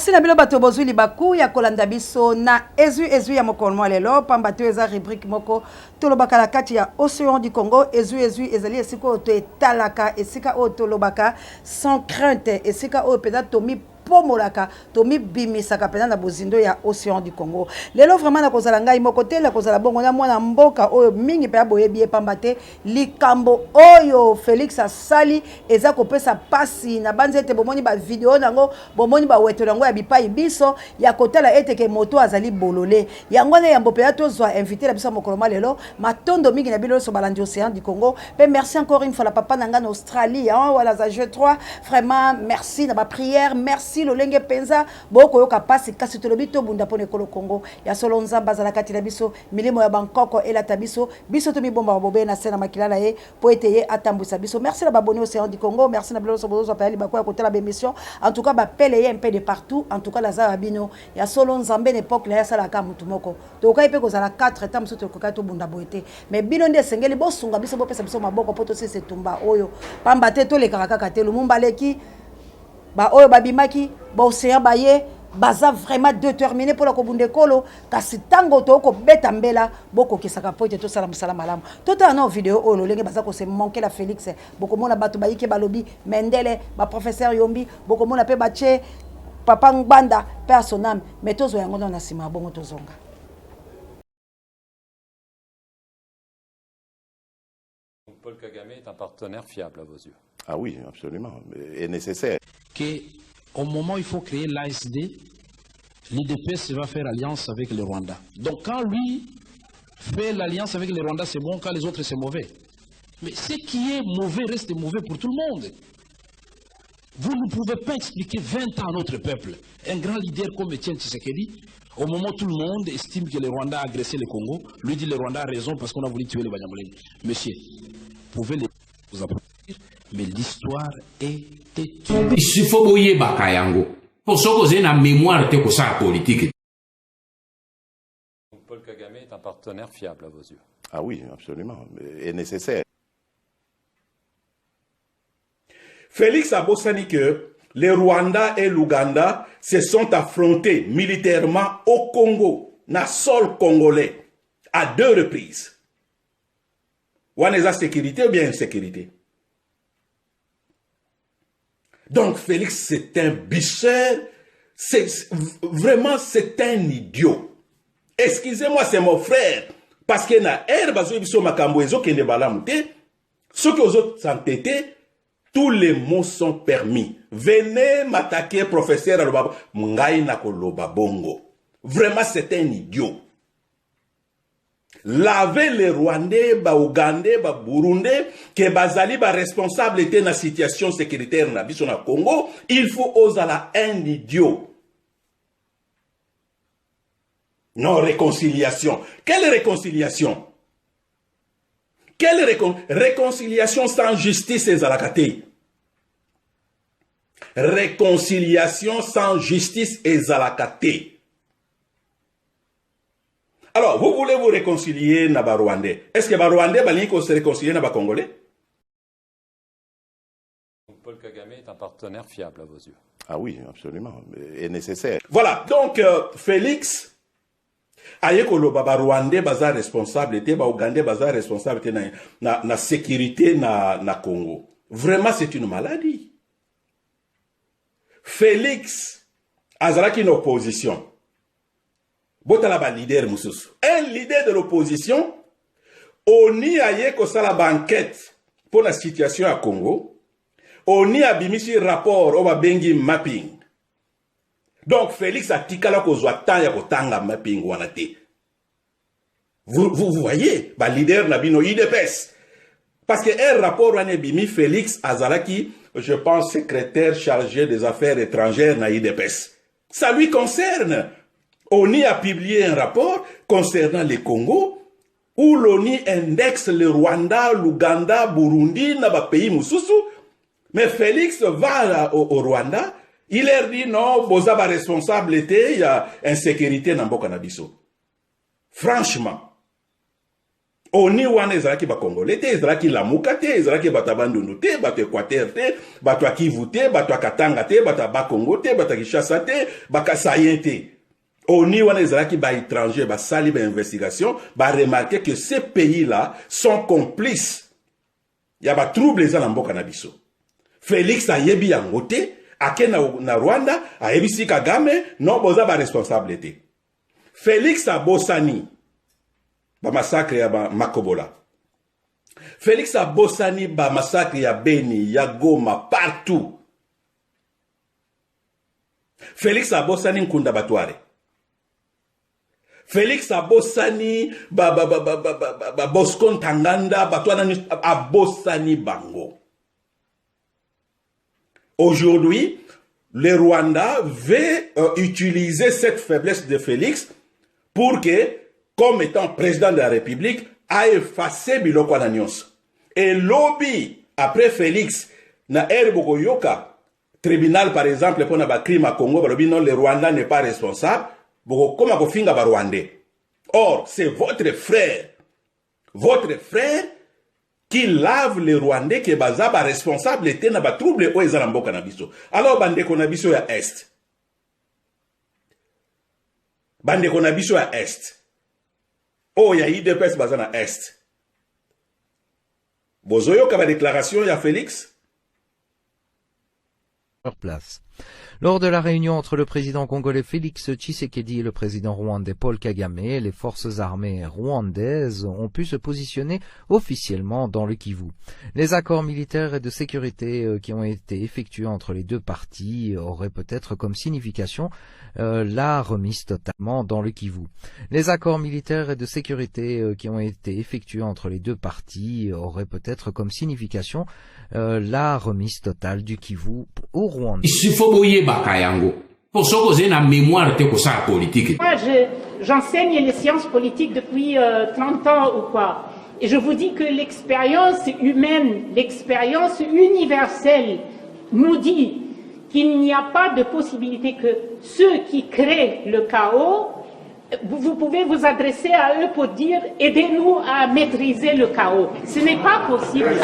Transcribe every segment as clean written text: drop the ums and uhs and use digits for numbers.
Merci Nabilo Batobozu Libaku ya kolanda biso na ezu ya mokolmo lelo pamba to eza rubrique moko tolobaka la kati ya Océan du Congo ezu ezali esika oto etalaka esika oto lobaka sans crainte esika o peda tomi pomolaka tomi bimisaka pena na bozindo ya Océan du Congo. Lelo vraiment na kozala ngai moko te la kozala bongo na mwana mboka oyo mingi pe boyebi pamba te likambo oyo Félix asali eza kopesa pasi na banzete bomoni ba video nango bomoni ba weto nango ya bipai biso ya kotala eteke moto azali bolole yango na yambo pe tozwa invité la biso mokoloma lelo matondo mingi na bilo so balandi Océan du Congo. Pe merci encore une fois la papa nanga en Australie hein voilà za jeu 3 vraiment merci na ba prière merci lolenge penza boko yoka pasi kasi tolobi to bunda pone kolo Congo ya solo nzamba za la kati na biso milimo ya Bangkok et la tabiso biso to mi bomba bobe na sena makilala ye po eteye atambusa biso. Merci la babone Océan du Congo, merci na bilo so bozo pa liba kwa kotela bémission en tout cas ba pele un peu de partout en tout cas la za bino ya solo nzambe n'époque la ya sala ka mutu moko to ka ipe ko za la 4 temps so to ka to bunda boete mais bino nde sengeli bosunga biso bo pesa biso maboko poto se tumba oyo pamba te to le kaka te lumumba leki ba oyo babimaki ba Océan baye baza vraiment déterminé pour la kobunde kolo kasi tango to ko beta mbela boko kisaka poite to sala musala malamu tota na vidéo o lolenge baza ko se manquer la Félix boko mona batu bayike balobi Mendele ba professeur Yombi boko mona pe bache papa Ngbanda personnam mais tozo yango na sima bongo tozonga. Paul Kagame est un partenaire fiable à vos yeux? Ah oui, absolument, et nécessaire. Au moment où il faut créer l'ASD, l'UDPS va faire alliance avec le Rwanda. Donc quand lui fait l'alliance avec le Rwanda, c'est bon, quand les autres, c'est mauvais. Mais ce qui est mauvais reste mauvais pour tout le monde. Vous ne pouvez pas expliquer 20 ans à notre peuple. Un grand leader comme Etienne Tshisekedi, au moment où tout le monde estime que le Rwanda a agressé le Congo, lui dit le Rwanda a raison parce qu'on a voulu tuer les Banyamulenge. Monsieur, vous pouvez vous applaudir, mais l'histoire est têtue. Il faut boyer Bakayango. Pour ça, vous avez une mémoire de ça politique. Paul Kagame est un partenaire fiable à vos yeux? Ah oui, absolument, et nécessaire. Félix a bossani que le Rwanda et l'Ouganda se sont affrontés militairement au Congo, na sol congolais, à 2 reprises. Ou en sécurité ou bien insécurité. Donc Félix c'est un bicheur, vraiment c'est un idiot. Excusez-moi, c'est mon frère, parce que na herbe biso makambo ezo kende balamute, ceux qui osent s'entêter, tous les mots sont permis. Venez m'attaquer, professeur Alobaba. Mungai nakoloba bongo. Vraiment, c'est un idiot. Laver les Rwandais, ba Ougandais, ba Burundais, que bazali ba responsable était na situation sécuritaire na biso na Congo, il faut osala un idiot. Non, réconciliation. Quelle réconciliation? Quelle réconciliation sans justice et zalakate? Réconciliation sans justice et zalakate. Alors, vous voulez vous réconcilier na ba Rwandais? Est-ce que ba Rwandais bali ko se réconcilier na ba Congolais? Paul Kagame est un partenaire fiable à vos yeux? Ah oui, absolument, et nécessaire. Voilà, donc Félix ayeko lo baba Rwandais baza responsable te ba Ougandais baza responsable te na sécurité na Congo. Vraiment c'est une maladie. Félix azalaki une opposition. Botala ba leader mususu. Un leader de l'opposition oni ayeko sala banquette pour la situation à Congo. Oni abimisi rapport oba bengi mapping. Donc Félix a tikala kozwa temps ya kotanga mapping wana te. Vous voyez, ba leader na bino IDPS. Parce que un rapport wana bimi Félix azalaki, je pense secrétaire chargé des affaires étrangères na IDPS. Ça lui concerne. ONI a publié un rapport concernant le Congo où l'ONI indexe le Rwanda, l'Ouganda, Burundi, na ba pays mususu. Mais Félix va au Rwanda. Il leur dit non, boza ba responsabilité, il y a insécurité dans Mboka na biso. Franchement, Oni wana ezalaki ba Congolais te, ezalaki Lamuka te, ezalaki bato Bandundu te, bato Équateur te, bato Kivu te, bato Katanga te, bato Bakongo te, bato Kinshasa te, Bakasayen te. Oni wana ezalaki ba étranger, ba sali ba investigation, ba remarquer que ces pays-là sont complices. Il y a ba troubles za na mboka na biso. Félix ayebi yango te, ake na Rwanda, ayebisi Kagame, non boza ba responsabilité. Félix abosani ba massacre ya ba Makobola. Félix abosani ba massacre ya Beni, ya Goma, partout. Félix abosani Nkunda Batware. Félix abosani ba Bosco Ntaganda, Batwana abosani bango. Aujourd'hui, le Rwanda veut utiliser cette faiblesse de Félix pour que, comme étant président de la République, a effacé Biloko Ananios. Et lobby, après Félix, na Erboko Yoka, tribunal par exemple, pour un crime à Congo, non, le Rwanda n'est pas responsable, comme à Finga Rwandais. Or, c'est votre frère qui lave les Rwandais qui est bazaba responsable et na ba trouble o ezalambo kanabiso. Alors, bande konabiso ya Est. Bande konabiso ya Est. Oh, ya IDPS bazana Est. Bozoyo kaba déclaration ya Félix? Sur place. Lors de la réunion entre le président congolais Félix Tshisekedi et le président rwandais Paul Kagame, les forces armées rwandaises ont pu se positionner officiellement dans le Kivu. Les accords militaires et de sécurité qui ont été effectués entre les deux parties auraient peut-être comme signification la remise totalement dans le Kivu. Les accords militaires et de sécurité qui ont été effectués entre les deux parties auraient peut-être comme signification la remise totale du Kivu au Rwanda. Pour ça, vous avez une mémoire de ça politique. Moi, j'enseigne les sciences politiques depuis 30 ans ou quoi. Et je vous dis que l'expérience humaine, l'expérience universelle nous dit qu'il n'y a pas de possibilité que ceux qui créent le chaos, vous pouvez vous adresser à eux pour dire « aidez-nous à maîtriser le chaos ». Ce n'est pas possible.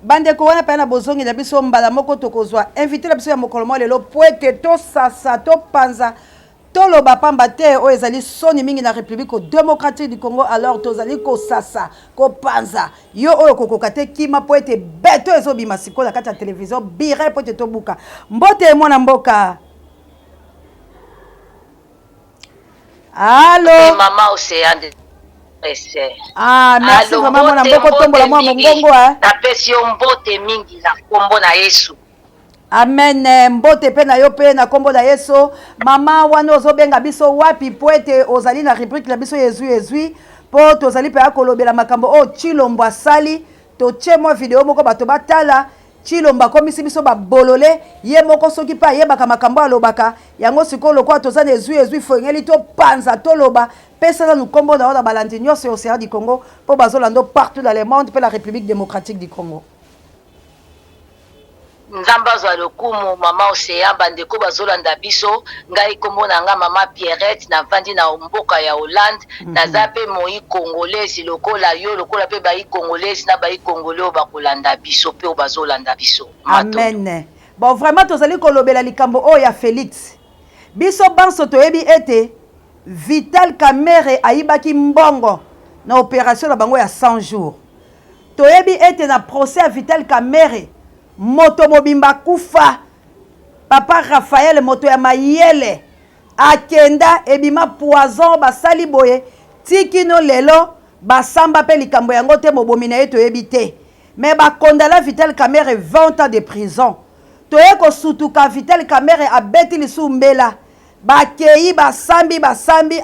Bande ko wana pa na bozongi na biso mbala moko tokozwa invité na biso ya mokolo mo lelo po ete to sasa to panza to loba pamba te o ezali soni mingi na République démocratique du Congo. Alors tozali ko sasa ko panza yo oyo kokoka te kima po ete beto ezobima sikola kati ya télévision bire po ete to buka mbote mwana mboka. Allô Maman Océan de Ah, merci vraiment mwana mboka tombola mwa mongongo hein. Napesi yo mbote mingi na kombo na Yesu. Amen. Mbote pe na yo pe na kombo na Yesu. Mama wana ozobenga biso wapi po ete ozali na rubrique na biso Yesu po tozali pe akolobela makambo o Chilombo asali to tie mo video moko bato batala Chilombo komisi biso ba bolole ye moko soki pa yebaka makambo alobaka yango sikolo kwa tozana Yesu fongeli to panza to loba pesa na kombo na balandi nyonso yo Océan du Congo po bazolando partout dans le monde pe la République démocratique du Congo. Nzamba zwa lokumu Mama Océan bandeko bazolanda biso ngai kombo na nga Mama Pierrette na vandi na mboka ya Hollande naza pe moi congolaise lokola yo lokola pe bayi congolaise na bayi congolais bakolanda biso pe bazolanda biso. Amen. Bon vraiment tozali kolobela likambo o ya Félix. Biso banso toyebi ete Vital Kamerhe aibaki mbongo na opération na bango ya 100 jours. Toyebi ete na procès à Vital Kamerhe moto mobimba kufa papa Raphaël moto ya mayele akenda ebima poison basali boye tikino lelo basamba pe likambo yango te mobomina ye toyebi te mais bakondala Vital Kamerhe 20 ans de prison. Toye ko sutuka Vital Kamerhe abeti lisumbela bakei basambi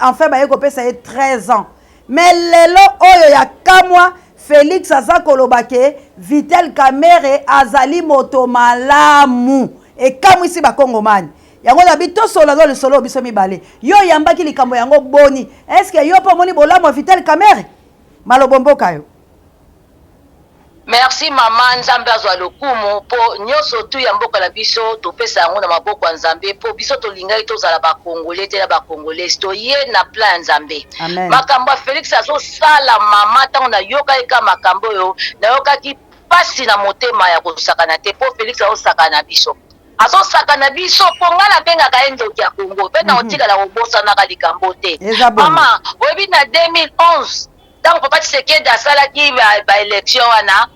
enfin baye ko pesa ye 13 ans mais lelo oyo ya kamwa Félix aza kolobake Vital Kamerhe azali moto malamu e kamwi si bakongomani yango na bito solo le solo biso mibale yo yambaki likambo yango boni est-ce que yo po moni bolamu Vital Kamerhe malobomboka yo Merci mama nzambe azwa lokumu po nyonso tu ya mboka na biso topesa yango na maboko ya nzambe po biso tolingai tozala bakongole te na bakongolesi toye na plan ya nzambe. Makambo ya Félix azosala mama ntango nayokaki ka makambo oyo nayokaki pasi na motema ya kosakana te po Félix azosakana biso. Azosakana biso po nga nabengaka ye ndoki ya Kongo mpe na otikala kobosanaka likambo te. Mama oyebi na 2011 ntango papa Tshisekedi asalaki baélection wana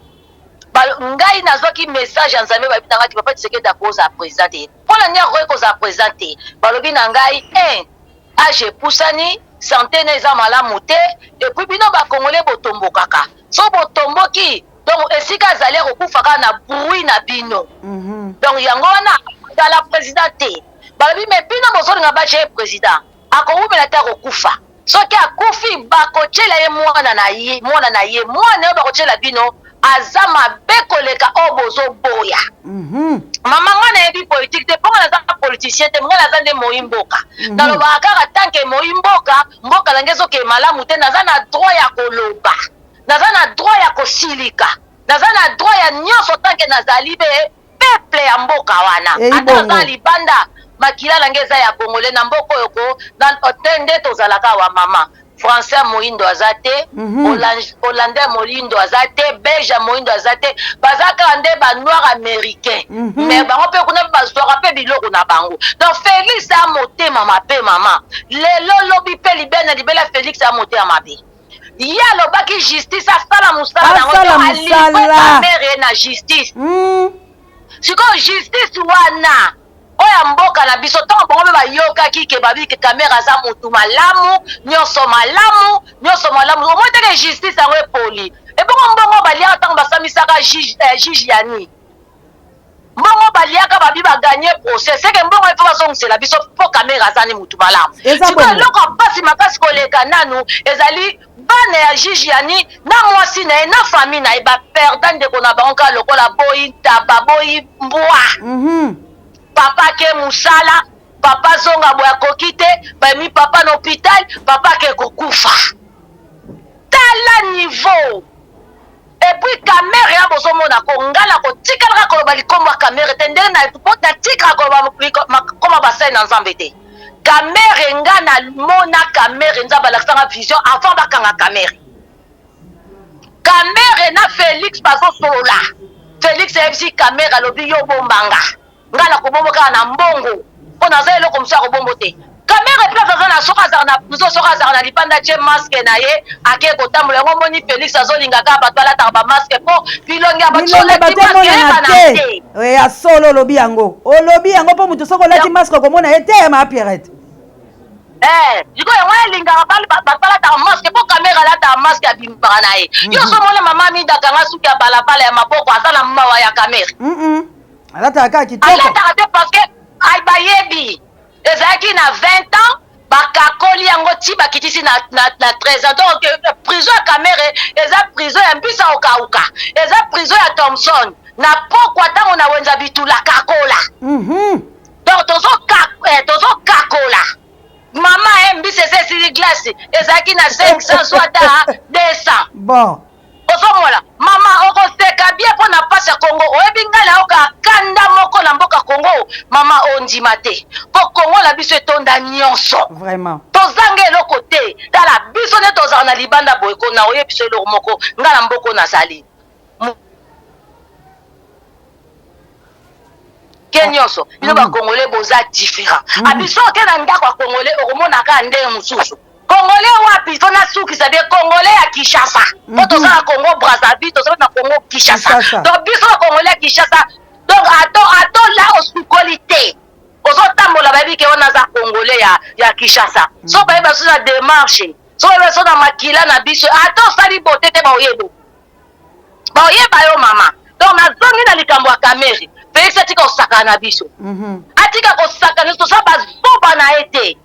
ngai nazwaki message ya nzambe babi na ngai papa Tshisekedi akoza président te mpona nini akoki kozala président te balobi na ngai age epusani santé na eza malamu te epuis bino bakongole botombokaka so botomboki donc esika azali akokufa kaka na bruit na bino donc yango wana azala président te balobi me bino bozolinga bache ye président akowumela te akokufa soki akufi bakotyela ye mwana na ye mwana oyo bakotyela bino aza mabe koleka oyo bozoboya. Mama nga nayebi politique te mponga naza politicien te nga naza nde moi mboka nalobaka kaka tanke moi mboka nange ezoke malamu te naza na droit ya koloba naza na droit ya kosilika naza na droit ya nyonso tanke nazali be peuple ya mboka wana ata naza na libanda makila nange eza ya kongole na mboka oyo ko te nde tozalaka wa mama français moyindo aza te hollandais moyindo aza te belge moyindo aza te bazaka nde banoir américain mais bango mpe kuna bazwaka mpe biloko na bango donc Félix a motema mabe mama lelo lobi mpe libele na libela Félix a motema mabe ye alobaki justice asala mosala nango alipa mere na justice sikoyo justice wana oya mboka na biso ntango bango mpe bayokaki ke babiki kamera aza motu malamu nyonso malamu omoi teke justice yango epoli ebongo mbongo baliaka ntango basamisaka juge yani mbongo baliaka babi baganye procès seke mbongo efo bazongisela biso mpo kamera aza ni motu malamu sikoyo eloko mpasi makasi koleka nanu ezali bana ya juge yani na mwasi na ye na famille na ye baperda ndeko na bango kaka lokola boyi ntaba boyi mbwa papa ke musala papa zonga boya koki te bami papa na hôpital papa ke kokufa tala niveau et puis caméra ya bozomona ko ngala kotikalaka koloba likombo ya caméra te ndenge na tikala koloba koma basali na nzambe te caméra nga na mona caméra nzambe alakisanga vision avant bakanga caméra na Félix bazosolola Félix ayebisi caméra alobi yo bombanga ngala kobomboka na mbongo mpo naza eloko mosu ya kobombo te kamera place aza na soki azala na libanda tie maske na ye ake kotambola yango moni Félix azolingaka bato alataka bamaske mpo bilongi ya batoyebana te ya solo olobi yango mpo moto soki olati maske okomona ye te ma Pierrette sikoyo yango elingaka bato balataka maske mpo kamera alataka maske abimbaka na ye yo somona mama midakanga suki ya balabala ya maboko aza na mawa ya kamera alataka kaka kitoko alataka te parce que bayebi ezalaki na 20 ans bakakoli yango ti bakitisi na 13 ans donc prison ya kamere eza prison ya mbisa okauka eza prison ya Thompson na pokwa ntango na wenza bitula kakola donc tozokakola mama mbisa eza esili glace ezalaki na 500 swata 200 bon ozomola mama okoseka bie mpo na pasi ya Kongo oyebi ngai nayoka kanda moko na mboka Kongo mama ondima te mpo Kongo na biso etonda nyonso vraiment tozanga eloko te tala biso nde tozala na libanda boyeko na oyebi biso eloko moko ngai na mboko nazali ke nyonso bino bakongole boza différent abiso oke na ndako ya Kongole okomonaka ndenge mosusu Congolais wapi tona sukisa de Congolais ya Kinshasa po tozala Congo Brazzaville tozala na Congo Kinshasa donc biso na Congolais ya Kinshasa donc ato la osukolite ozotambola bayebi ke wana za Congolais ya Kinshasa so bayeba so na démarche so bayeba so na makila na biso ato sali bote te baoyeba yo mama donc nazongi na likambo ya kamere Félix atika kosakana na biso atika kosakana toza bazoba na ye te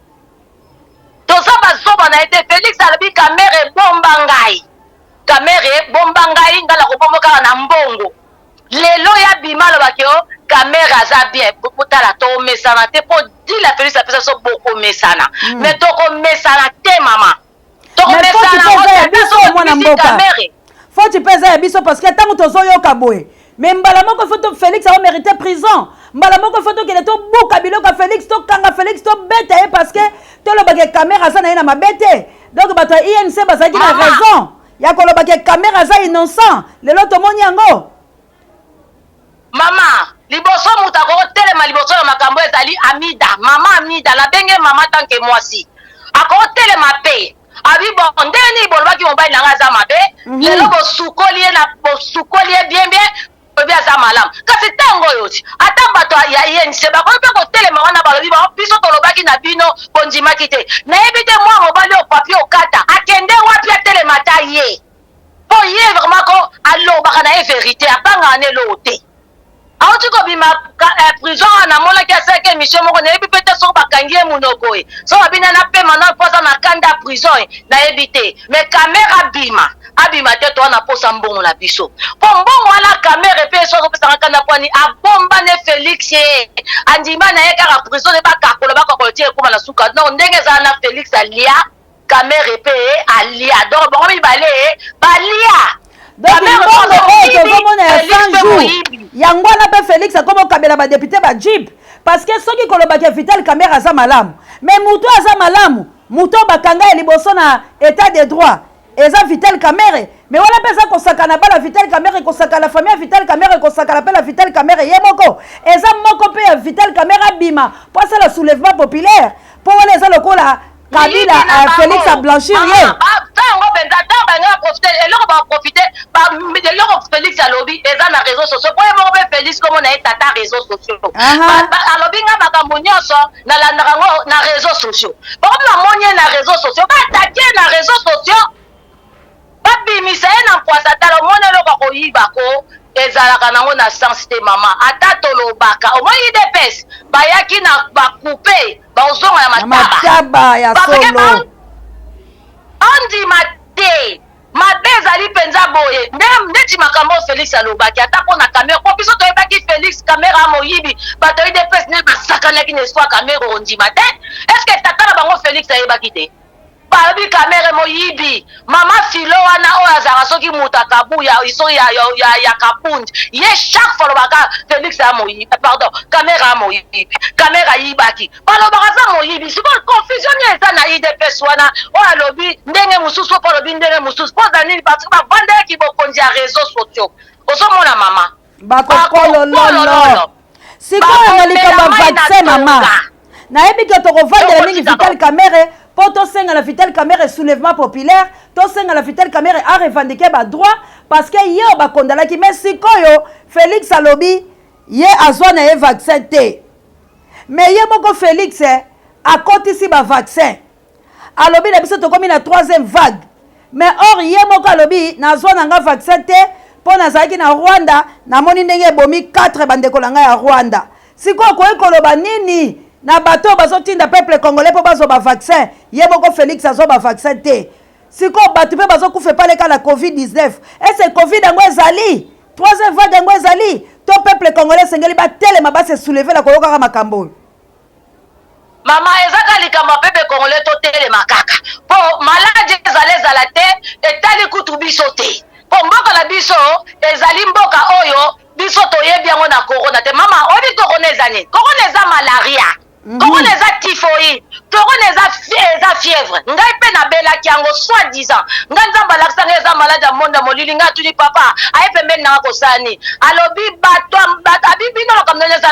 Félix alobi kamere ebomba ngai ngala kobomba kaka na mbongo lelo ya bima alobaki o kamere aza bien tala tokomesana te mpo dila Félix apesa so bokomesana mais tokomesana te mama tokomesana faut tu pèse ya biso parce que tant tozo yo kaboé mais mbala moko faut Félix a mérité prison mbala moko faut que to buka biloko Félix to kanga Félix to bête parce que to lo ba caméra ça na ina mabete donc bato INC bazaki na raison ya ko lo ba caméra ça innocent lelo to moni yango mama liboso muta ko telema liboso ya makambo ezali Amida mama Amida la benge mama tanke mwasi ako telema pe abi bon ndeni bolobaki mobali nanga za mabe lelo bo sukolie na bo sukolie bien bien obi aza malamu kasi tango yoti ata bato ya INC bakomi pe kotelema wana balobi ba biso tolobaki na bino bondimaki te nayebi te mwa mobali o papier okata akende wapi atelema ta ye po ye vraiment ko alobaka na ye vérité abanga ane lo te auti ko bima prison na mona ki aseke mission moko na yebi pete so bakangi ye munoko e so babina na pe mana posa na kanda prison na yebi te mais caméra bima abima te to na posa mbongo na biso po mbongo ala caméra pe so ko pesa kanda kwani abomba ne Félix ye andima na ye kaka prison ne ba kakola ba ko tie ko na suka non ndenge za na Félix alia caméra pe alia donc bon mi balé balia donc mbongo tozomona ya 100 jours yango wana pe Félix akomo kabela ba député ba jeep parce que soki kolobaki Vital Kamerhe aza malamu mais mutu aza malamu mutu bakanga ya liboso na état de droit eza Vital Kamerhe mais wana pe eza kosakana bala Vital Kamerhe kosakana la famille ya Vital Kamerhe kosakana pe la Vital Kamerhe ye moko eza moko pe ya Vital Kamerhe abima po asala soulèvement populaire po wana eza lokola Kabila Félix a blanchir ye tango benza tanga profiter eloko ba profiter ba eloko Félix alobi eza na réseaux sociaux po mo be Félix comme na tata réseaux sociaux alobi nga makambo nyonso na landaka ngo na réseaux sociaux ba na monye na réseaux sociaux ba attaquer na réseaux sociaux ba bimisa na poisa talo mona loko ko yibako ezalaka nango na sens te mama ata tolobaka au moins IDPS bayaki na bakoupe bazonga ya mataba ya solo andima te mabe ezali penza boye ndeti makambo Félix alobaki ata mpo na Kamerhe po biso toyebaki Félix Kamerhe amoyibi bato IDPS ne basakanaki na histoire Kamerhe ondima te est ce que tata na bango Félix ayebaki te balobi Kamerhe moyibi mama filo wana oyo azalaka soki mutu akabu ya iso ya kapundi ye chaque fois lobaka Félix amoyibi pardon Kamerhe amoyibi Kamerhe ayibaki balobaka aza moyibi sikoyo confusion eza na IDPS wana oyo alobi ndenge mosusu po alobi ndenge mosusu mpoza nini parce que bavandaki bokonzi ya réseaux sociaux ozomona mama bakokolololo sikoyo na likambo vaccin mama nayebi ke tokovandela mingi Vital Kamerhe pour to senga la Vital Kamerhe soulèvement populaire to senga la Vital Kamerhe a revendiqué ba droit parce que yo ba kondala ki mais sikoyo Félix alobi ye azwa na ye vaccin te mais ye moko Félix a kotisi ba vaccin alobi na biso to komi na 3e vague mais or ye moko alobi na azwa na nga vaccin te po na zaki na Rwanda na moni ndenge bomi 4 bandeko langa ya Rwanda sikoyo ko ekoloba nini na bato bazotinda peuple congolais po bazo ba vaccin ye moko Félix azo ba vaccin te siko bato pe bazo kufe pale ka la COVID-19 et c'est COVID ngo ezali 3e vague ngo ezali to peuple congolais sengeli ba telema ba se soulever la koyoka ka makambo mama ezaka likambo peuple congolais to telema kaka po malade ezala te etali kutu biso te po mboka la biso ezali mboka oyo biso toyebi yango na corona te mama obi corona ezani corona eza malaria corona eza typhoïde corona eza fièvre ngai pe nabelaki yango soi-disant ngai nzambe alakisanga eza malade ya monde molili ngai atuni papa aye pembeni nanga kosani alobi bato abibino makambo nyonso eza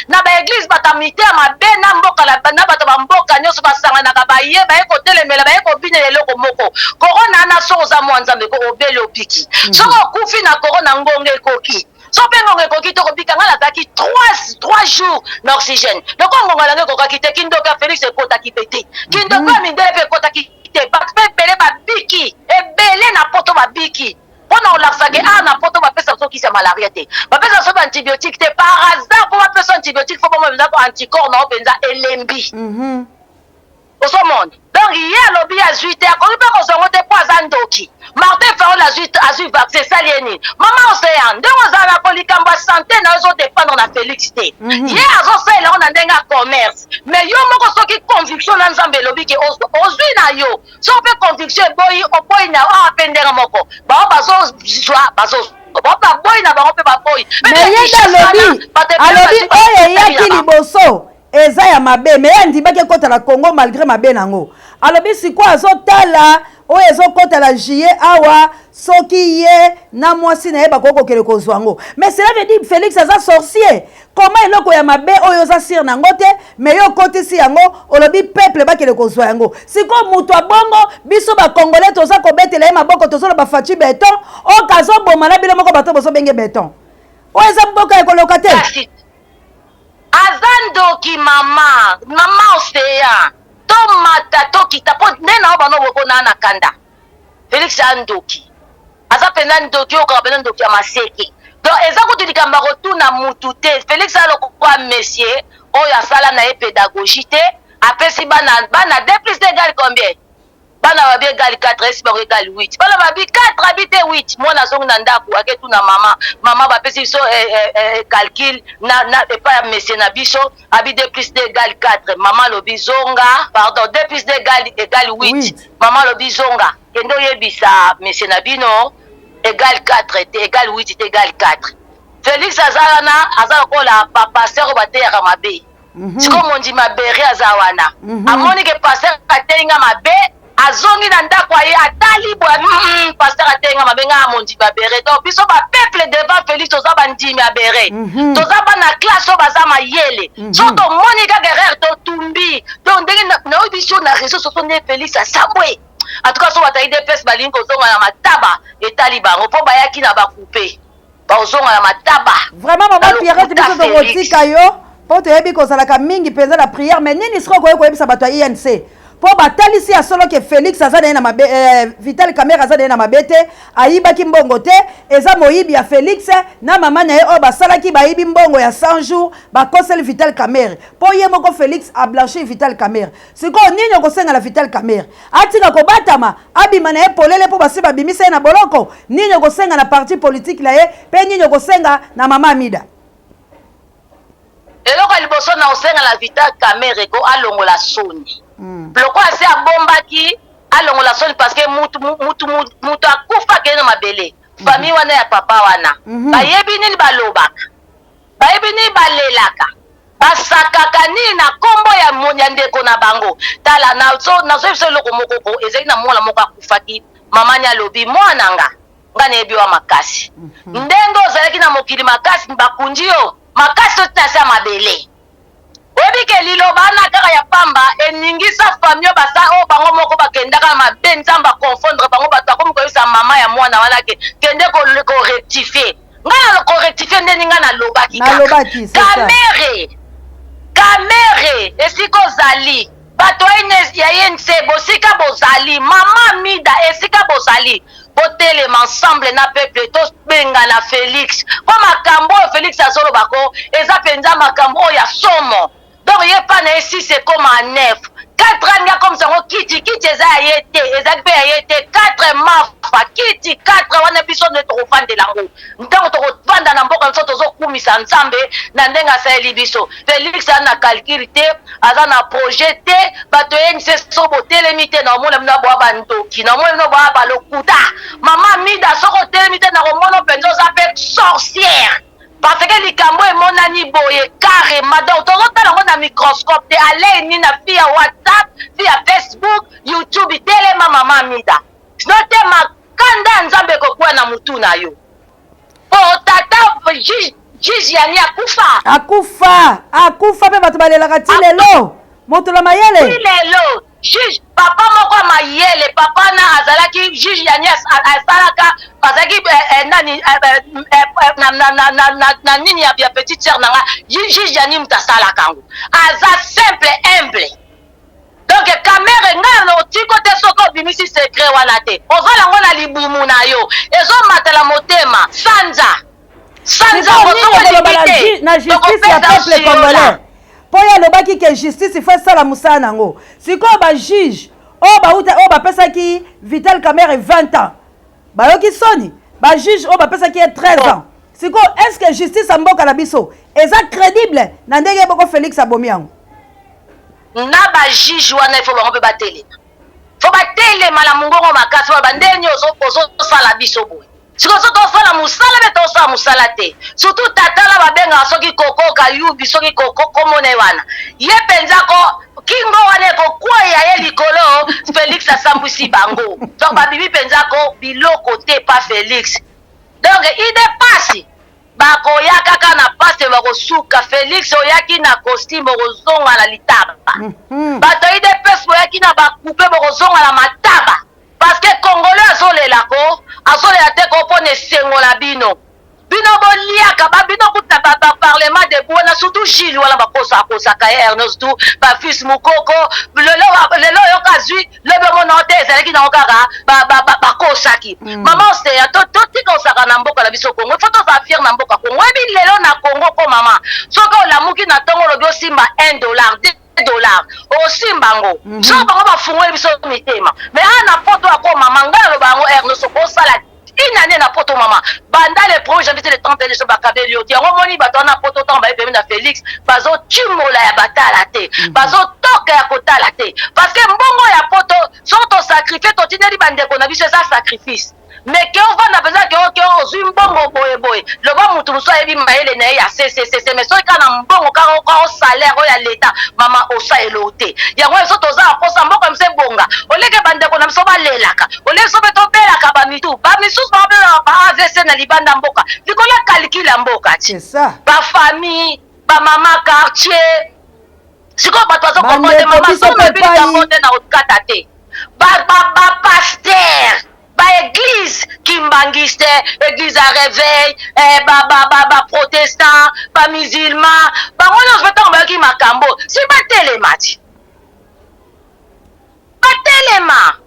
na baeglise bato ya mite ya mabe na mboka na bato bamboka nyonso basanganaka baye baye kotelemela baye kobinela eloko moko corona na soko oza mwa nzambe ko obeli opiki soko okufi na corona ngongo ekoki so pe ngongo ekoki tokobika ngai nazalaki 3 jours na oxygène loko ngongo alangi ekokaki te kindoki ya Félix ekotaki pe te kindoki ya mindele mpe ekotaki te bato mpe ebele babiki ebele na poto babiki mpona olakisaki na poto bapesa biso kisi ya malaria te bapesa biso baantibiotique te par hasard mpo bapesa antibiotique fo bomo mpenza ko anticorps nao mpenza elembi osomona donc hier lobby à 8 heures quand on se monte pas Zandoki Martin Fayol a vu vaccin salieni maman océan donc on a la polikamba santé na zo dépendre na Félixité hier azo sala on a ndenga commerce mais yo moko soki conviction na nzambe lobby ke ozwi na yo so pe conviction boy opoy na a pendera moko ba bazo joie bazo ba boy na ba pe ba boy mais yenda lobby alobi oye yaki liboso eza ya mabe mais andibaki kota la Congo malgré mabe nango alobi siko azotala oyo ezokota la juillet awa soki ye na mwasi na ye bakoko kele kozwa ngo mais cela veut dire Félix aza sorcier comment eloko ya mabe oyo oza sir nango te mais yo kotisi yango olobi peuple bakele kozwa yango siko mutu abongo biso bakongolais toza kobetela ye maboko tozoloba faci beton oyo kazoboma na bino moko bato bozobenge beton oyo eza mboka ya koloka te azandoki mama océan to mata to kita po nena bano boko na kanda Félix andoki aza pena ndoki o ka pena ndoki ya maseke donc eza kutulika mbako na mutu te Félix aloko kwa monsieur oyo asala na ye pédagogie te apesi bana 2 plus 2 égale combien bana babi égale 4 esi bango égale 8 bana babi 4 habite 8 mwana zongi na ndaku ake tu na mama bapesi biso calcul na epa ya monsieur na biso abi 2 plus 2 égale 4 mama lobi zonga pardon 2 plus 2 égale 8 mama lobi zonga kendo yebisa monsieur na bino égale 4 te égale 8 te égale 4 Félix azala kola pasteur bateyaka mabe siko mondi mabere azawana amoni ke pasteur atenga mabe azongi na ndako aye atali bwa pasteur atenga mabenga amondi babere donc biso ba peuple devant Félix toza bandimi abere toza bana classe o baza mayele so to moni ka guerre to tumbi donc ndenge na audition na réseau sociaux ne Félix asabwe en tout cas so batayi de pes balingo zonga na mataba etali bango po bayaki na bakouper ba zonga na mataba vraiment maman Pierrette biso to rotika yo po to yebi ko salaka mingi penza la prière mais nini siko ko yebisa bato ya INC po batalisi ya solo ke Félix azana na mabe Vital Kamerhe azana na mabete ayibaki mbongo te eza moyibi ya Félix na mama na ye o basalaki bayibi mbongo ya 100 jours bakoseli Vital Kamerhe po ye moko Félix a blanchi Vital Kamerhe siko nini okosenga la Vital Kamerhe atika kobatama abima na ye polele po basi babimisa na boloko nini okosenga na parti politique la ye pe nini okosenga na mama Amida eloko liboso na osenga la Vital Kamerhe ko alongola soni loko ase abombaki alongola soni parce que mutu akufa kene mabele famille wana ya papa wana bayebi nini balobaka bayebi nini balelaka basakaka nini na kombo ya ndeko na bango tala nazo biso eloko mokoko ezali na mwana moko akufaki mamani alobi mwana nga nayebi wa makasi ndenge ozalaki na mokili makasi bakundi yo makasi otasi ya mabele Ebike liloba na kaka ya pamba eningisa famio basa o bango moko bakendaka mabe nzamba confondre bango bato akomi koyisa mama ya mwana wana ke kende ko rectifier ngana ko rectifier ndeni ngana lobaki Kamerhe esiko zali bato ya yense bosika bozali mama Mida esika bozali botelema ensemble na peuple to benga na Félix kwa makambo Félix azolo bako eza penza makambo ya somo donc il n'y a pas ici c'est comme un neuf 4 ans comme ça kiti eza yete eza pe yete 4 mafa kiti 4 wana biso ne to fande lango ntango to fanda na mboka nso tozo kumisa nzambe na ndenga sa libiso Félix ana calcul te aza na projet te bato yense so botelemite na mona mna bo bandoki na mona bo balokuta mama Mida soko telemite na mona penzo za pe sorcière parce que likambo emonani boye carrément donc tozotala ngo na microscope te aleni na via WhatsApp via Facebook YouTube telema mama Mida sino te makanda nzambe kokuwa na mutu na yo po tata juge yani akufa pe bato balelaka ti lelo moto la mayele lelo juge papa moko mayele papa na azalaki juge yani asalaka azalaki nani na nini ya petite sœur nanga juge yani mutasalaka ngo aza simple humble donc Kamerhe ngana otiko te soko bimisi secret wana te ozala ngo na libumu na yo ezomatela motema sanza na justice ya peuple congolais po ya lobaki ke justice ifo esala mosala nango sikoyo bajuge oh bapesaki Vital Kamerhe 20 ans bayoki soni ba juge oh bapesaki 13 ans siko est-ce que justice a mboka na biso eza crédible na ndenge boko Félix abomi yango na ba juge wana il faut ba batele faut batele mala mungongo makasi ba ndenge ozo sala biso boy siko so to sala musala be to sala musala te surtout tatala ba benga soki koko kayubi soki koko komone wana ye penza ko kingo wane ko kwa ya likolo Félix asambwisi bango donc ba bibi penza ko biloko te pa Félix donc il dépasse bako ya kaka na passe bako suka Félix oyaki na costume ozonga na litaba bato il dépasse oyaki na ba coupe ozonga na mataba parce que congolais azolela te ko pone sengo la bino boliaka babino kuta ba parlement de bona surtout Gilles wala bakosa ka Ernest tout ba fils mukoko lelo yo kazui lebe mona hotel ezalaki na okaka bakosaki mama c'est to tika osaka na mboka la biso Congo faut to za fier na mboka Congo ebi lelo na Congo ko mama soko olamuki na tongo lobi osimba $1 $2 osimbango so bango bafungoli biso mitema mais ana poto akoma manga lo bango Ernest ko sala une année na poto mama banda le 1er janvier le 31 décembre bakabeli oti yango moni bato na poto temps ba epemi na Félix bazo timola ya batala te bazo toka ya kotala te parce que mbongo ya poto sont to sacrifier to tineli bandeko na biso ça sacrifice mais que on va na besoin que ozui mbongo boye le bon mutu muso ebi maele na ya CCC mais so kana mbongo ka salaire ya l'état mama osa elote yango so to za posa mboko mse bonga oleke bandeko na biso balelaka oleke so beto belaka ba mitu ba misus ba AVC na libanda mboka likola calcul ya mboka ti ba famille ba mama quartier siko bato zo komode mama so na bi ka monte na okata te ba pasteur ba église kimbangiste église à réveil ba protestant ba musulman ba ngona zo beto ba ki makambo si ba telemati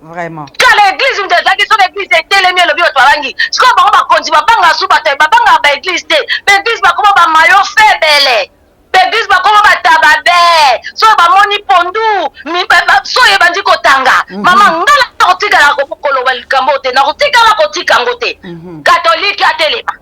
vraiment quand l'église nous dit que l'église est télémie le bio twalangi ce qu'on va konzi ba banga suba te ba banga ba église te l'église ba koma ba mayo febele l'église ba koma ba tababe so ba moni pondu mi ba so ye bandi kotanga mama ngala kotika la kokolo walikambo te na kotika la kotika ngote catholique a telema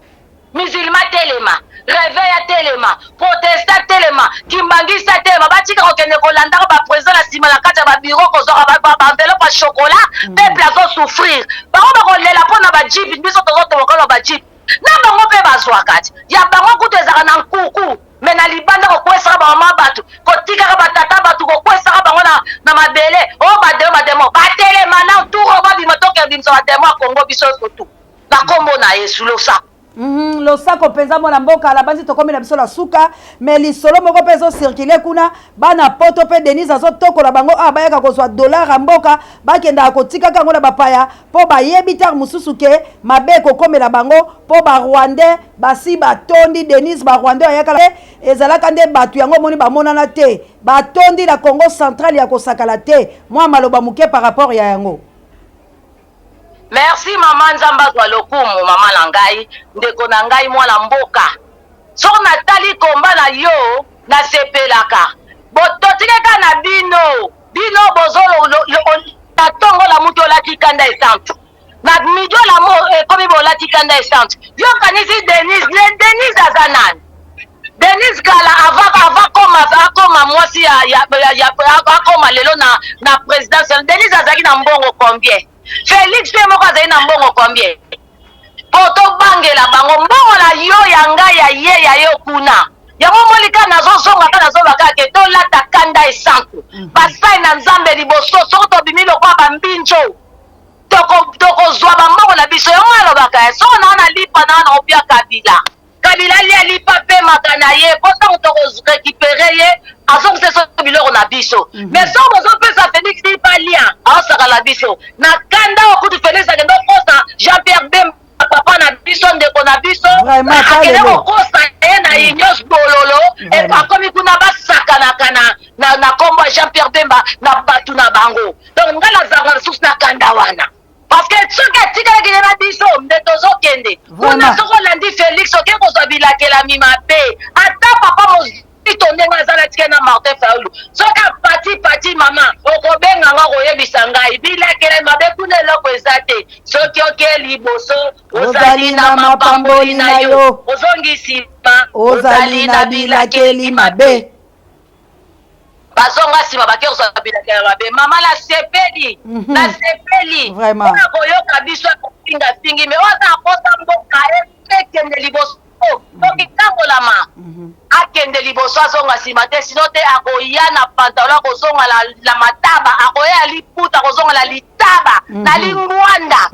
musulman telema réveil à telema protestant telema kimbangisa telema batika kokende kolanda ba président la sima la kata ba bureau ko zora ba enveloppe à chocolat peuple a souffrir ba ko lela pona ba jeep biso to ko ba jeep na bango pe bazwa kati ya bango kutu ezaka na nkuku me na libanda ko kwesa ba mama batu ko tika ba tata batu ko kwesa bango na mabele o ba demo ba telema na tour ba bi motoke bimso ba demo Congo biso surtout na kombo na Yesu lo sa losako penza mona mboka la bandi tokomi na biso la suka mais lisolo moko pezo circuler kuna bana poto pe Denise azo tokola bango bayaka kozwa dollar ya mboka bakenda kotika kango na bapaya po bayebi tar mususu ke mabe kokomela bango po ba Rwandais basi batondi Denise ba Rwandais ayaka ezalaka nde batu yango moni bamonana te batondi la Congo central ya kosakala te mwa maloba muke par rapport ya yango. Merci maman Nzamba kwa lokumu mama langai ndeko na ngai mwana mboka so natali komba na yo na sepelaka bototikeka na bino bozolo na tongo la mutu olati kanda esante na midio la mo komi bolati kanda esante yo kanisi Denise azanan Denise kala avakoma mwasi ya akoma lelo na présidence Denise azaki na mbongo combien Félix pe moko azali na mbongo combien poto bangela bango mbongo na yo ya ngai ya ye ya yo kuna yango molika nazozonga ka nazobaka ke tolata kanda esantu basai na nzambe liboso soko tobimi lokwa bambinjo tokozwa bambongo na biso yango alobaka soko na lipa na opia kabila lia lipa pe makana ye po ntango tokorécupere ye azongisa so biloko na biso mais so bozopesa Félix lipa lia aosaka na biso na kanda okutu Félix akende okosa Jean-Pierre Bemba papa na biso ndeko na biso akende kokosa ye na inyos bololo akomi kuna basakanaka na kombo ya Jean-Pierre Bemba na batu na bango donc nga nazanga na susu na kanda wana parce que soki atikalaki ye na biso nde tozokende kuna soko olandi Félix oke kozwa bilakela mima pe ata papa tondenge azala tike na Martin Fayulu soki pati mama okobenga nga koyebisa ngai bilekele mabe kuna eloko eza te soki oke liboso ozali na mapamboli na yo ozongi nsima ozali na bilakeli mabe bazonga nsima bake kozala bilakeli mabe mama nasepeli mpona koyoka biso akofingafingi me oza kosa mboka ekende liboso soki tangolama akende liboso azonga nsima te sino te akoya na pantalon akozonga la mataba akoya liputa akozonga la litaba na lingwanda.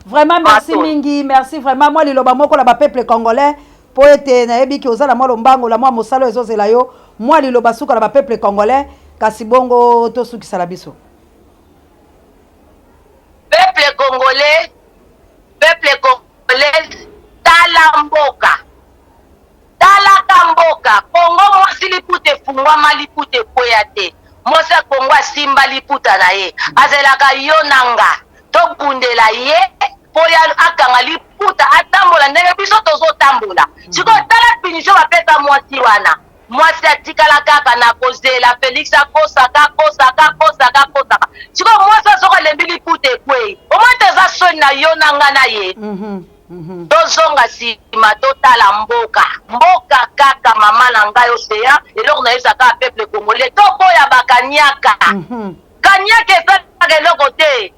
Vraiment merci mingi, merci vraiment moi liloba moko la ba peuple congolais po ete nayebi ki ozala mwa lombango la mwa mosalo ezozela yo moi liloba suka la ba peuple congolais kasi bongo to sukisa la biso peuple congolais tala mboka Kongo mwasi liputa efungwama liputa ekweya te mwasi ya Kongo asimba liputa na ye azelaka yo nanga tobundela ye po ya akanga liputa atambola ndenge biso tozotambola sikoyo tala punition bapesa mwasi wana mwasi atikala kaka na kozela Félix akosaka sikoyo mwasi azoko alembi liputa ekweyi omoi teza soni na yo nanga na ye tozonga nsima totala mboka kaka mama na ngai oseya eloko nayebisa kaka peuple congolais tokoya bakaniaka kaniaka ezalaka eloko te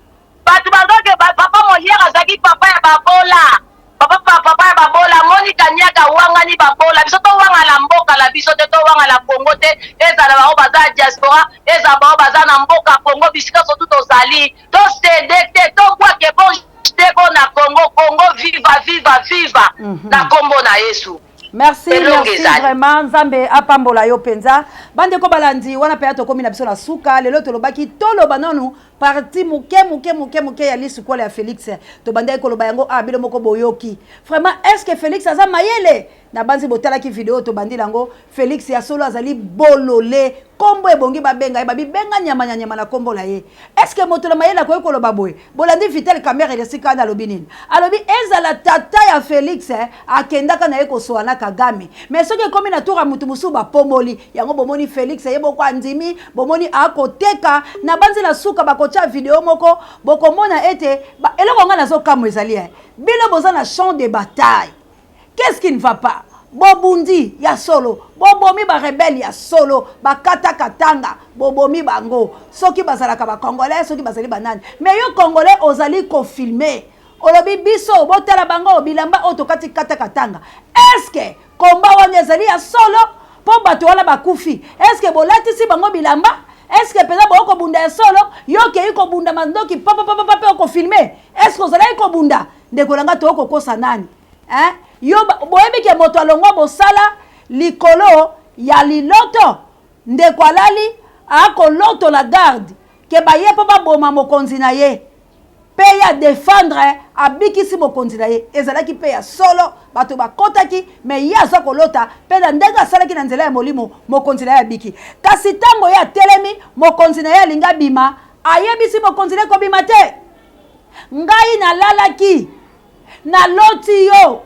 bato bazoke papa moliere azalaki papa ya babola papa ya babola moni kaniaka wangani babola biso towangala mboka na biso te towangala Kongo te ezala bao baza diaspora ezala bao baza na mboka Kongo bisika sotu tozali tosede te tobwake bon teko na Congo viva na kombo na Yesu. Merci vraiment Nzambe apambola yo penza bande ko balandi wana pe ato komi na biso na suka lelo tolobaki toloba nanu parti muke ya lisukola ya Félix to bande ko loba yango abilo moko boyoki vraiment est-ce que Félix aza mayele na banzi botala ki video to bandi lango Félix ya solo azali bolole kombo ebongi babenga babibenga nyama na kombo la ye est-ce que moto la mayela ko loba boye bolandi vitel caméra ile sika na lobinini alobi ezala tata ya Félix akendaka na ye ko soana Kagame mais soki komi na toura mutu musu ba pomoli yango bomoni Félix yebo kwa ndimi bomoni akoteka na banzi la suka bakocha video moko bokomona ete eloko nga nazo kamo ezali bilo boza na champ de bataille. Qu'est-ce qui ne va pas? Bobundi ya solo, bobomi ba rebelle ya solo, ba katanga, bobomi bango. Soki bazalaka ba congolais, soki bazali banani. Mais yo congolais ozali ko filmer. Olobi biso botala bango bilamba otokati katanga. Est-ce que combat wana ezali ya solo po bato wana bakufi? Est-ce que bolatisi bango bilamba? Est-ce que peza boko bunda ya solo yo ke iko bunda mandoki papa oko filmer? Est-ce que ozali ko bunda ndeko langa to oko kosa nani? Yo boyebi ke moto alongwa bosala likolo ya liloto ndeko alali ako loto la garde ke baye pa baboma mokonzi na ye pe ya défendre abikisi mokonzi na ye ezalaki pe ya solo bato bakotaki me ya za kolota pe na ndenge asalaki na nzela ya molimo mokonzi na ye abiki kasi tango ya telemi mokonzi na ye alinga bima ayebisi mokonzi na ye kobima te ngai nalalaki na loti yo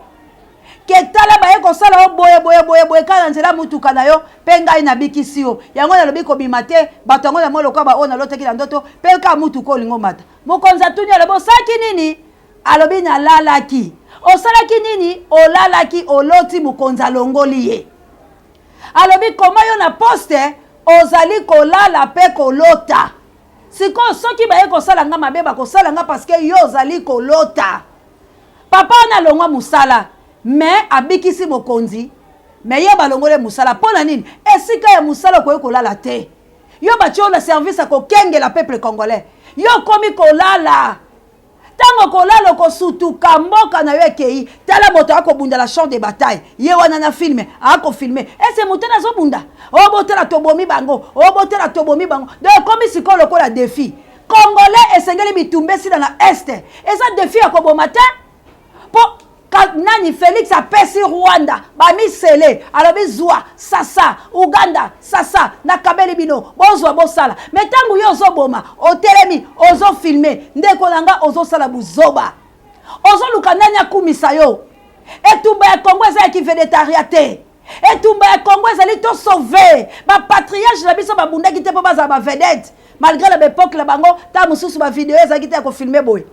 ketala baye kosala boye kana nzela mutuka na yo pe ngai nabikisi yo yango nalobi kobima te bato yango na moloka ba ona lotaki na ndoto pe ka mutuka olingo mata mokonzi atuni alobi osaki nini alobi nalalaki osalaki nini olalaki oloti mokonzi alongoli ye alobi koma yo na poste ozali kolala pe kolota siko soki baye kosala nga mabe bakosala nga parce que yo ozali kolota papa na longwa musala mais abikisi mokonzi mais ye balongole musala pona nini esika ya musala ko kolala te yo batio la service ko kengela peuple congolais yo komi kolala tango kolala ko sutuka mboka na yo ekei tala moto akobunda la champ de bataille ye wana na filme ako filmer ese mutana zo bunda obotela tobomi bango donc komi sikolo ko la défi congolais esengeli bitumbe sila na este eza défi akoboma te po nani Félix apesi Rwanda bamisele alobi zwa sasa Uganda sasa na kabeli bino bozwa bosala metangu yo ozoboma otelemi ozo filmer ndeko nanga ozo sala buzoba ozo luka nani akumisa yo etumba ya Kongo eza ki végétarien te Et tumba ya Congo ezali to sauver ba patriarche na biso ba bundaki te po baza ba vedette malgré la époque la bango ta mususu ba vidéo ezaki te ko filmer boy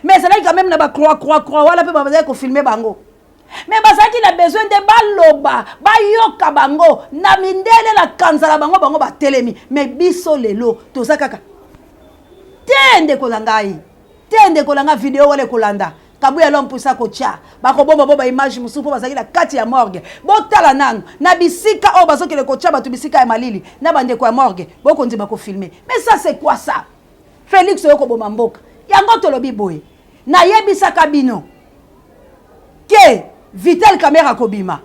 mais c'est là quand même na ba croix wala pe ba baza ko filmer bango mais bazaki na besoin de baloba bayoka bango na mindele la kanzala bango ba telemi mais biso lelo toza kaka tende kolanga vidéo wala kolanda kabuya l'homme pour ça kocha bako bomba image mususu po bazaki la kati ya morgue botala nanu na bisika o bazoki le kocha batu bisika ya malili na bande kwa morgue boko ndima ko filmer mais ça c'est quoi ça Félix yoko bomba mboka yango tolobi boye na yebisa kabino ke Vital Kamerhe kobima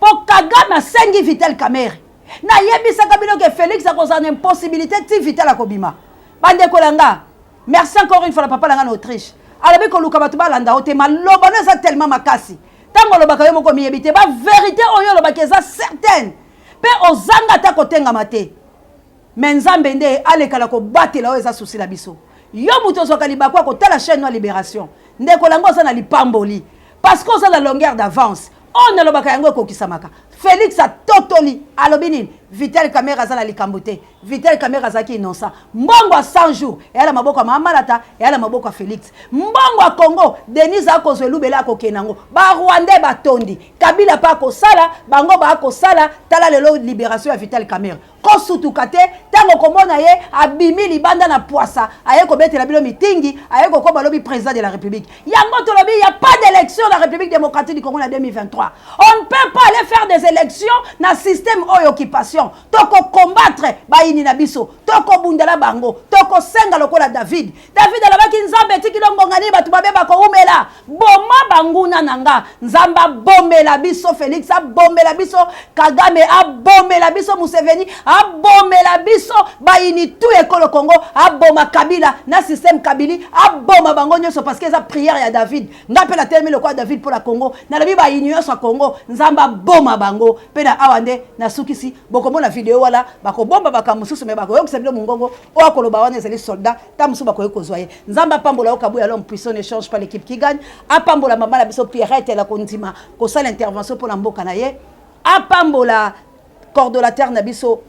po Kagame asengi Vital Kamerhe na yebisa kabino ke Félix a cause une possibilité ti Vital kobima bande kolanga merci encore une fois la papa langa en Autriche alors que luka batu balanda otema lobano eza tellement makasi tango lobaka yo moko miyebite ba vérité oyo lobaka eza certaine pe ozanga ta kotenga mate menzambe nde alekala ko batela oyo eza souci la biso yo muto soka libakwa ko tala chaîne no libération ndeko lango eza na lipamboli parce que oza la longueur d'avance on ne lobaka yango ekokisamaka Félix a totoli alobini Vital Kamerhe azala likambote Vital Kamerhe azaki innocent mbongo a 100 jours et ala maboko ya Mamalata et ala maboko ya Félix mbongo a Congo Denise akozwe lubela akokenango ba Rwandais batondi Kabila pa kosala bango ba kosala tala lelo libération ya Vital Kamerhe kosutuka te tango komona ye abimi libanda na poisa aye kobetela bilo mitingi aye kokoba lobi président de la République yango to lobi il y a pas d'élection dans la République démocratique du Congo en 2023 on ne peut pas aller faire des élections na système occupation toko combattre baini na biso toko bundela bango toko senga lokola David alabaki nzambe tiki longongani batu babeba ko umela boma banguna nanga nzamba bomela biso Félix a bomela biso Kagame a bomela biso Museveni a bomela biso baini tout ekolo Congo a boma Kabila na système Kabili a boma bango nyoso parce que ça prière ya David ngapela terme le quoi David pour la Congo na labi ba union so Congo nzamba boma bango pena awande na sukisi boko mona vidéo wala bako bomba bakamususu me bako yokisa bilo mungongo o akoloba wana ezali soldat ta musu bako yokozwaye nzamba pambola okabuya l'homme puissant ne change pas l'équipe qui gagne apambola mama la biso Pierrette la kondima ko sala intervention pour la mboka na ye apambola coordonnateur na biso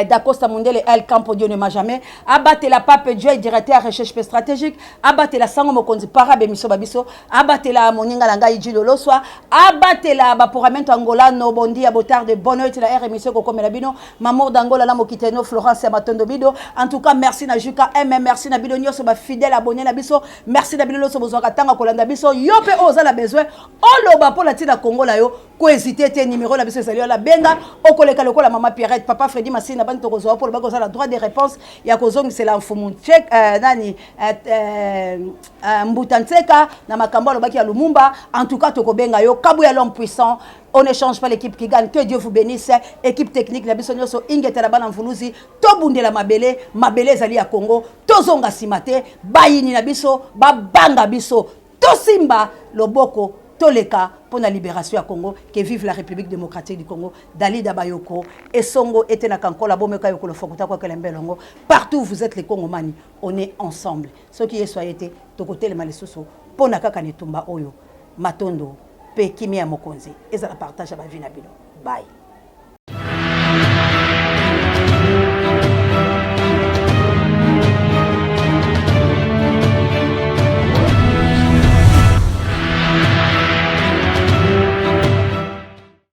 d'Acosta Mondele El Campo Dieu ne m'a jamais abatté la pape Dieu directeur recherche stratégique abatté la sango mokonzi para bemiso babiso abatté la moninga langa ijilo loswa abatté la baporamento Angola no bondi à botard de bonheur la RMC ko comme la bino mamour d'Angola la mokiteno Florence Matondo bido en tout cas merci na Juka merci na bido nyoso ba fidèle abonné na biso merci na bido loso bozwaka tanga kolanda biso yo pe oza la besoin oloba pour la tina Congo la yo ko hésiter te numéro la biso ezali la benga okoleka lokola mama Pierrette papa Freddy Massi na banto kozoa pour le bago la droit de réponse ya kozongi c'est l'infomu check nani mbutantseka na makambo lobaki ya Lumumba en tout cas tokobenga yo kabuya l'homme puissant on ne change pas l'équipe qui gagne que Dieu vous bénisse équipe technique la biso nyoso ingeta la bana mvuluzi to bundela mabele zali ya Congo tozonga simate bayini na biso babanga biso to simba loboko toleka pour la libération à Congo, que vive la République démocratique du Congo, Dalida Bayoko, et Songo était na kankola bomeka yoko le fokuta kwa kelembelongo. Partout où vous êtes les Congomani, on est ensemble. Ce qui est soit été, to côté le malesuso, pona kaka netumba oyo, matondo, pe kimia mokonzi. Et ça la partage à la vie na bino. Bye.